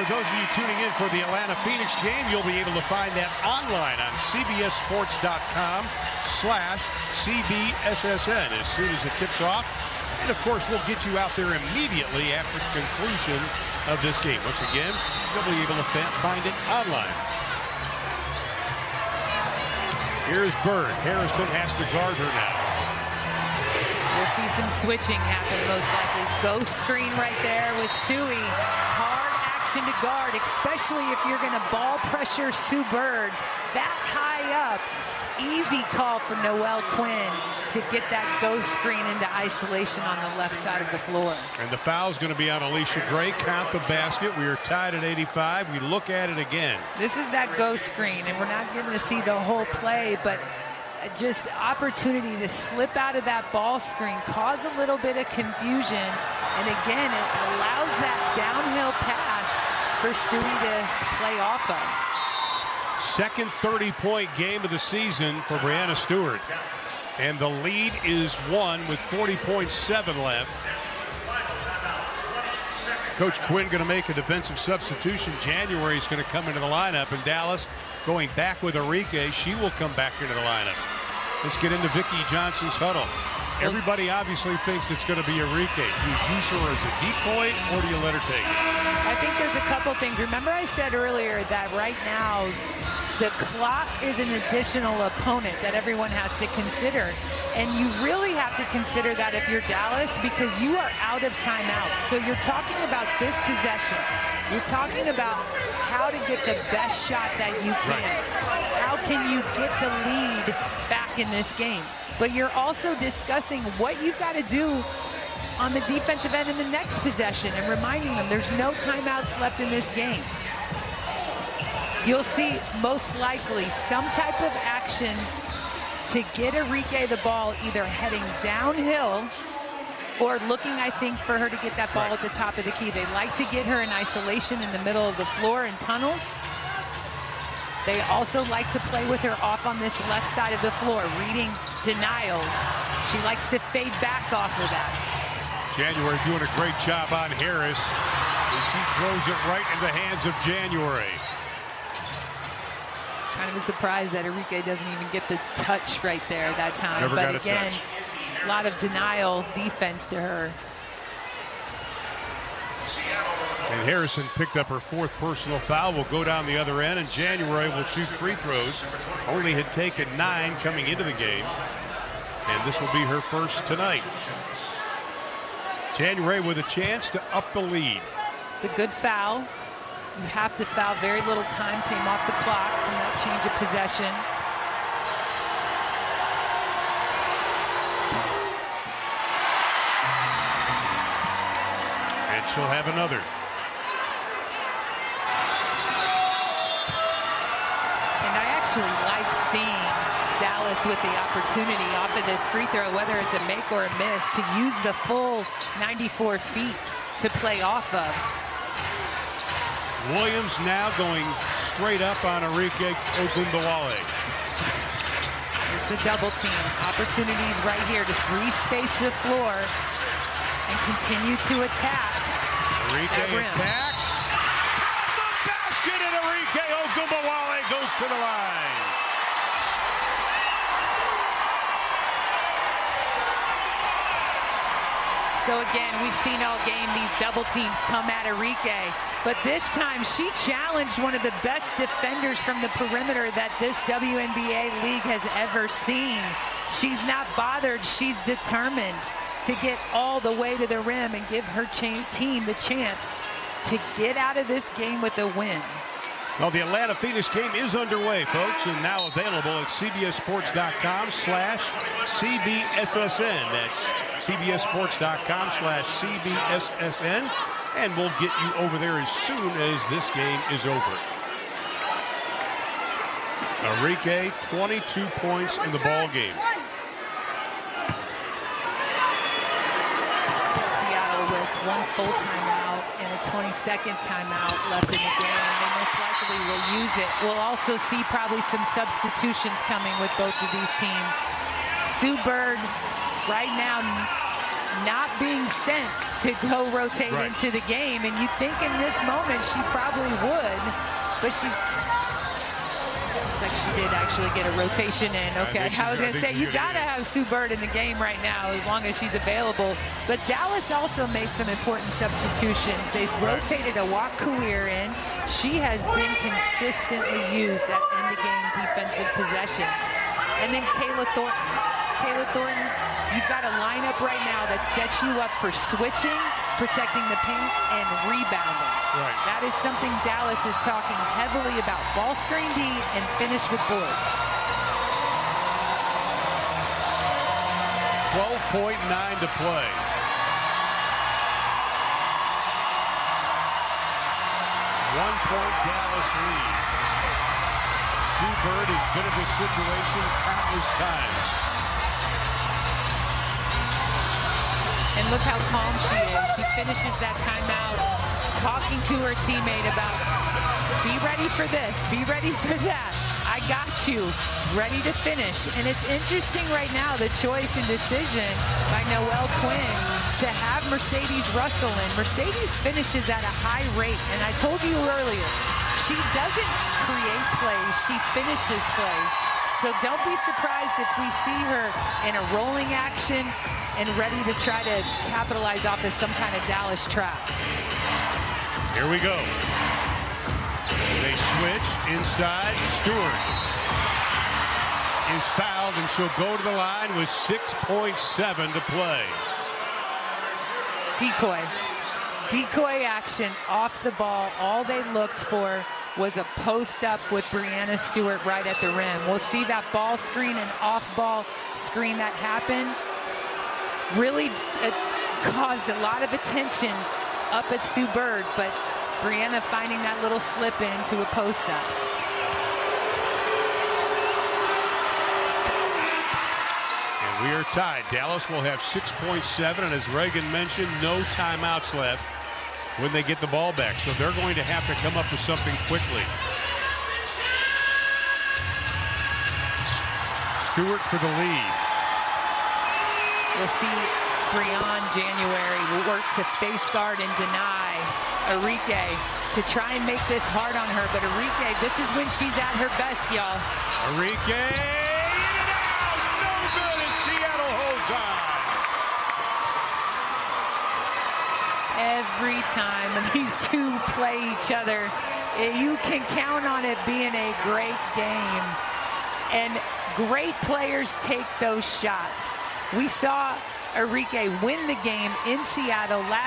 those of you tuning in for the Atlanta-Phoenix game, you'll be able to find that online on cbssports.com/CBSSN as soon as it tips off. And, of course, we'll get you out there immediately after the conclusion of this game. Once again, you'll be able to find it online. Here's Bird. Harrison has to guard her now. We'll see some switching happen, most likely. Ghost screen right there with Stewie. Hard action to guard, especially if you're going to ball pressure Sue Bird that high up. Easy call for Noelle Quinn to get that ghost screen into isolation on the left side of the floor. And the foul's going to be on Alicia Gray. Count the basket. We are tied at 85. We look at it again. This is that ghost screen, and we're not getting to see the whole play, but just opportunity to slip out of that ball screen, cause a little bit of confusion, and again, it allows that downhill pass for Stewie to play off of. Second 30-point game of the season for Breanna Stewart. And the lead is 1 with 40.7 left. Coach Quinn going to make a defensive substitution. January is going to come into the lineup, and Dallas going back with Arike. She will come back into the lineup. Let's get into Vicki Johnson's huddle. Everybody obviously thinks it's going to be Arike. Do you use her as a decoy, or do you let her take it? I think there's a couple things. Remember I said earlier that right now the clock is an additional opponent that everyone has to consider. And you really have to consider that if you're Dallas, because you are out of timeout. So you're talking about this possession. You're talking about how to get the best shot that you can. How can you get the lead back in this game? But you're also discussing what you've got to do on the defensive end in the next possession and reminding them there's no timeouts left in this game. You'll see most likely some type of action to get Arike the ball, either heading downhill or looking, I think, for her to get that ball at the top of the key. They like to get her in isolation in the middle of the floor in tunnels. They also like to play with her off on this left side of the floor, reading denials. She likes to fade back off of that. January doing a great job on Harris. And she throws it right in the hands of January. Kind of a surprise that Arike doesn't even get the touch right there that time. Never but got again, a lot of denial defense to her. And Harrison picked up her 4th personal foul. Will go down the other end, and January will shoot free throws. Only had taken 9 coming into the game, and this will be her first tonight. January with a chance to up the lead. It's a good foul. You have to foul. Very little time came off the clock from that change of possession. And she'll have another. And I actually like seeing Dallas with the opportunity off of this free throw, whether it's a make or a miss, to use the full 94 feet to play off of. Williams now going straight up on Arike Ogunbowale. There's the double team. Opportunities right here to re-space the floor and continue to attack. Arike attacks. The basket, and Arike Ogunbowale goes to the line. So again, we've seen all game these double teams come at Arike, but this time she challenged one of the best defenders from the perimeter that this WNBA league has ever seen. She's not bothered, she's determined to get all the way to the rim and give her team the chance to get out of this game with a win. Well, the Atlanta Phoenix game is underway, folks, and now available at cbssports.com/CBSSN. That's cbssports.com/CBSSN, and we'll get you over there as soon as this game is over. Arike, 22 points in the ball game. Seattle with 1 full timeout and a 22nd timeout left in the game. They most likely will use it. We'll also see probably some substitutions coming with both of these teams. Sue Bird right now not being sent to go rotate Right. into the game. And you think in this moment she probably would, but looks like she did actually get a rotation in. Okay, I was going to say, you got to have Sue Bird in the game right now as long as she's available. But Dallas also made some important substitutions. They've rotated Awak Kuir in. She has been consistently used at end-of-game defensive possessions. And then Kayla Thornton. Kayla Thornton, you've got a lineup right now that sets you up for switching, protecting the paint, and rebounding. Right. That is something Dallas is talking heavily about. Ball screen D and finish with boards. 12.9 to play. One-point Dallas lead. Sue Bird has been in this situation countless times. And look how calm she is. She finishes that timeout talking to her teammate about, be ready for this, be ready for that. I got you, ready to finish. And it's interesting right now, the choice and decision by Noelle Quinn to have Mercedes Russell in. Mercedes finishes at a high rate. And I told you earlier, she doesn't create plays, she finishes plays. So don't be surprised if we see her in a rolling action and ready to try to capitalize off of some kind of Dallas trap. Here we go. They switch inside. Stewart is fouled, and she'll go to the line with 6.7 to play. Decoy action off the ball. All they looked for was a post up with Breanna Stewart right at the rim. We'll see that ball screen and off ball screen that happened. Really caused a lot of attention up at Sue Bird, but Breanna finding that little slip into a post up. And we are tied. Dallas will have 6.7, and as Reagan mentioned, no timeouts left when they get the ball back. So they're going to have to come up with something quickly. Stewart for the lead. We'll see Breanne January work to face guard and deny Arike to try and make this hard on her. But Arike, this is when she's at her best, y'all. Arike, in and out, no good, and Seattle holds on. Every time these two play each other, you can count on it being a great game. And great players take those shots. We saw Arike win the game in Seattle last